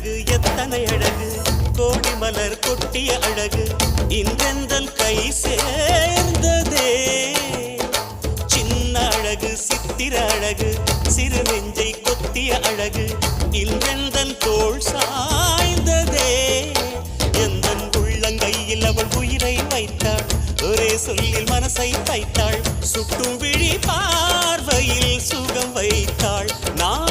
அழகு எத்தனை அழகு கோடி மலர் கொட்டிய அழகு இன்றெந்தன் கை சேர்ந்ததே சின்ன அழகு சித்திர அழகு சிறு நெஞ்சை கொத்திய அழகு இன்றெந்தன் தோள் சாய்ந்ததே எந்தன் உள்ளங்கையில் அவள் உயிரை வைத்தாள் ஒரே சொல்லில் மனசை தைத்தாள் சுட்டும் விழி பார்வையில் சுகம் வைத்தாள் நான்